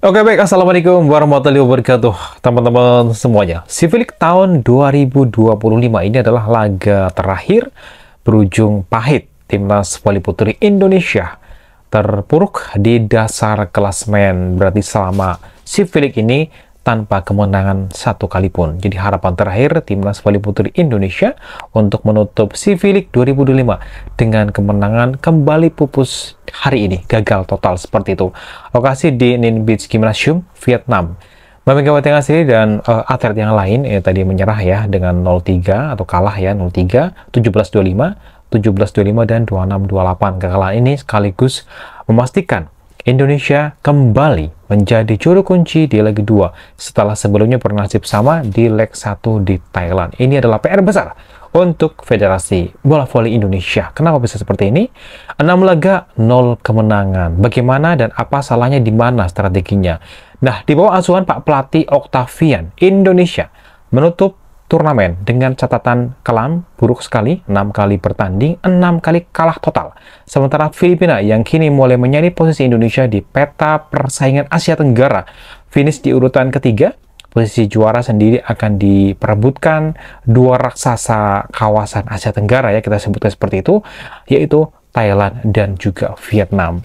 Oke baik, Assalamualaikum warahmatullahi wabarakatuh teman-teman semuanya. Civic tahun 2025 ini adalah laga terakhir berujung pahit timnas voli putri Indonesia terpuruk di dasar klasemen. Berarti selama Civic ini tanpa kemenangan satu kali pun. Jadi harapan terakhir timnas voli putri Indonesia untuk menutup Civic 2025 dengan kemenangan kembali pupus hari ini, gagal total seperti itu. Lokasi di Ninh Beach Gymnasium, Vietnam. Mbak Megawati Ngasiri dan atlet yang lain tadi menyerah ya dengan 0-3 atau kalah ya 0-3, 17-25, 17-25 dan 26-28. Kekalahan ini sekaligus memastikan Indonesia kembali menjadi juru kunci di leg 2 setelah sebelumnya bernasib sama di leg 1 di Thailand. Ini adalah PR besar untuk Federasi Bola Voli Indonesia. Kenapa bisa seperti ini? 6 laga, 0 kemenangan. Bagaimana dan apa salahnya, di mana strateginya? Nah, di bawah asuhan Pak Pelatih Octavian, Indonesia menutup turnamen dengan catatan kelam buruk sekali, 6 kali bertanding, 6 kali kalah total. Sementara Filipina yang kini mulai menyalip posisi Indonesia di peta persaingan Asia Tenggara, finish di urutan ketiga. Posisi juara sendiri akan diperebutkan dua raksasa kawasan Asia Tenggara ya, kita sebutkan seperti itu, yaitu Thailand dan juga Vietnam.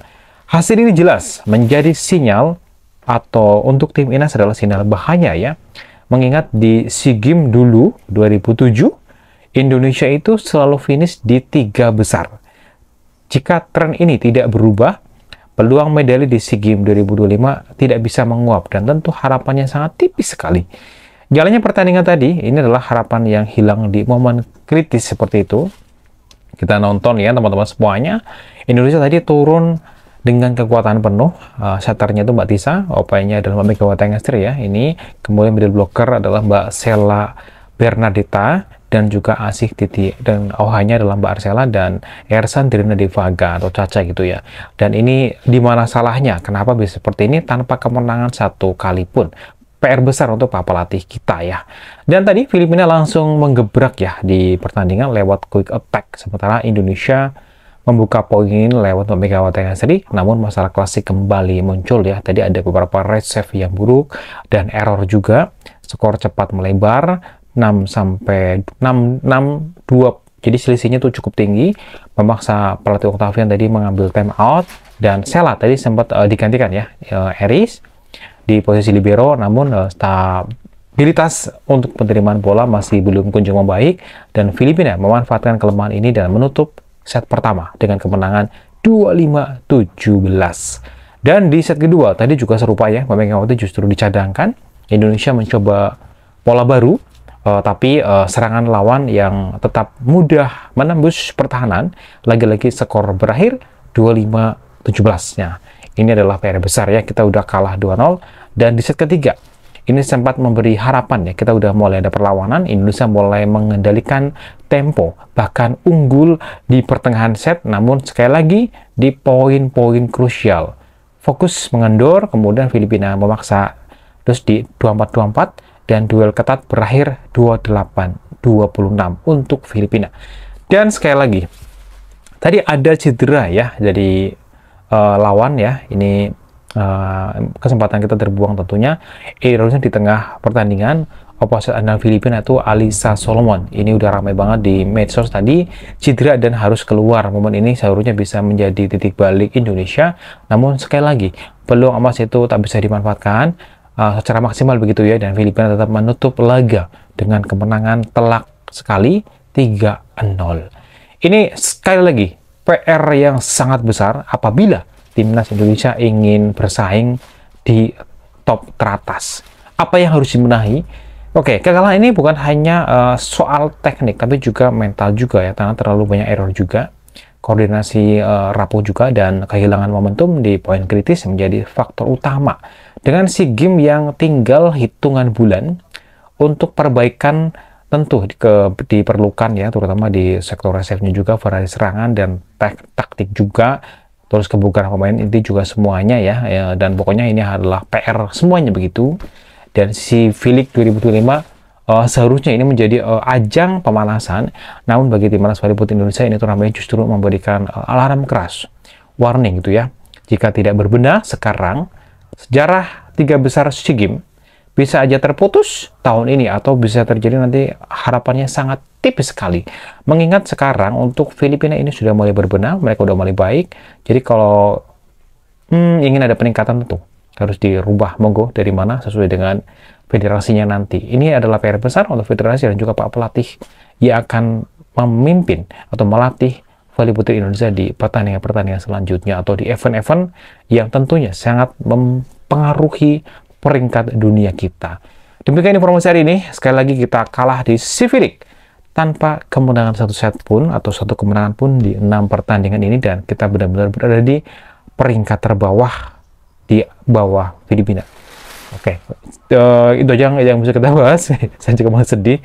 Hasil ini jelas menjadi sinyal atau untuk tim Inas adalah sinyal bahaya ya. Mengingat di SEA Games dulu 2007 Indonesia itu selalu finish di 3 besar. Jika tren ini tidak berubah, peluang medali di SEA Games 2025 tidak bisa menguap dan tentu harapannya sangat tipis sekali. Jalannya pertandingan tadi ini adalah harapan yang hilang di momen kritis seperti itu. Kita nonton ya teman-teman semuanya. Indonesia tadi turun dengan kekuatan penuh, setternya itu Mbak Tisa, OP-nya adalah Mbak Megawati Ngasri ya. Ini kemudian middle blocker adalah Mbak Sela Bernadetta dan juga Asih Titi, dan OH-nya adalah Mbak Arsela dan Ersan Dirina Devaga atau Caca gitu ya. Dan ini di mana salahnya? Kenapa bisa seperti ini tanpa kemenangan satu kali pun? PR besar untuk Pak Pelatih kita ya. Dan tadi Filipina langsung menggebrak ya di pertandingan lewat quick attack, sementara Indonesia membuka poin ini lewat Megawati Ngasri, namun masalah klasik kembali muncul ya. Tadi ada beberapa red save yang buruk dan error juga. Skor cepat melebar 6-2. Jadi selisihnya tuh cukup tinggi. Memaksa pelatih Octavian tadi mengambil time out dan Sela tadi sempat digantikan ya. Eris di posisi libero, namun stabilitas untuk penerimaan bola masih belum kunjung membaik dan Filipina memanfaatkan kelemahan ini dan menutup set pertama dengan kemenangan 25-17. Dan di set kedua tadi juga serupa ya, Megawati justru dicadangkan. Indonesia mencoba pola baru, tapi serangan lawan yang tetap mudah menembus pertahanan. Lagi-lagi skor berakhir 25-17-nya. Ini adalah PR besar ya, kita udah kalah 2-0. Dan di set ketiga ini sempat memberi harapan ya, kita udah mulai ada perlawanan, Indonesia mulai mengendalikan tempo, bahkan unggul di pertengahan set, namun sekali lagi di poin-poin krusial. Fokus mengendor, kemudian Filipina memaksa, terus di 24-24, dan duel ketat berakhir 28-26 untuk Filipina. Dan sekali lagi, tadi ada cedera ya, jadi lawan ya, ini kesempatan kita terbuang tentunya. Errornya di tengah pertandingan, opposite andalan Filipina itu Alisa Solomon. Ini udah ramai banget di medsos tadi, cedera dan harus keluar. Momen ini seharusnya bisa menjadi titik balik Indonesia, namun sekali lagi peluang emas itu tak bisa dimanfaatkan secara maksimal begitu ya, dan Filipina tetap menutup laga dengan kemenangan telak sekali 3-0. Ini sekali lagi PR yang sangat besar apabila timnas Indonesia ingin bersaing di top teratas. Apa yang harus dibenahi? Oke, kekalahan ini bukan hanya soal teknik, tapi juga mental juga ya, karena terlalu banyak error juga. Koordinasi rapuh juga, dan kehilangan momentum di poin kritis menjadi faktor utama. Dengan SEA Games yang tinggal hitungan bulan, untuk perbaikan tentu diperlukan ya, terutama di sektor reserve-nya juga, variasi serangan dan taktik juga. Terus kebugaran pemain itu juga semuanya ya, dan pokoknya ini adalah PR semuanya begitu. Dan si Civic 2025 seharusnya ini menjadi ajang pemanasan, namun bagi timnas voli putri Indonesia ini turnamennya justru memberikan alarm keras, warning gitu ya. Jika tidak berbenah sekarang, sejarah tiga besar SEA Games bisa aja terputus tahun ini atau bisa terjadi nanti, harapannya sangat tipis sekali. Mengingat sekarang untuk Filipina ini sudah mulai berbenah, mereka udah mulai baik. Jadi kalau ingin ada peningkatan tentu harus dirubah, monggo dari mana sesuai dengan federasinya nanti. Ini adalah PR besar untuk federasi dan juga Pak Pelatih yang akan memimpin atau melatih voli putri Indonesia di pertandingan-pertandingan selanjutnya atau di event-event yang tentunya sangat mempengaruhi peringkat dunia kita. Demikian informasi hari ini. Sekali lagi kita kalah di Civic tanpa kemenangan satu set pun atau satu kemenangan pun di 6 pertandingan ini, dan kita benar-benar berada di peringkat terbawah di bawah Filipina. Oke, itu aja yang bisa kita bahas. Saya juga masih sedih.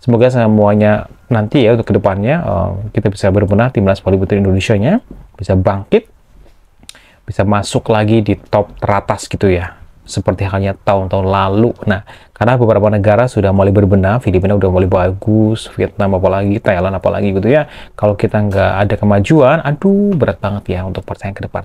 Semoga semuanya nanti ya untuk kedepannya kita bisa berbenah, timnas voli putri Indonesia-nya bisa bangkit, bisa masuk lagi di top teratas gitu ya, seperti halnya tahun-tahun lalu. Nah, karena beberapa negara sudah mulai berbenah, Filipina udah mulai bagus, Vietnam apalagi, Thailand apalagi gitu ya. Kalau kita nggak ada kemajuan, aduh berat banget ya untuk persaingan ke depan.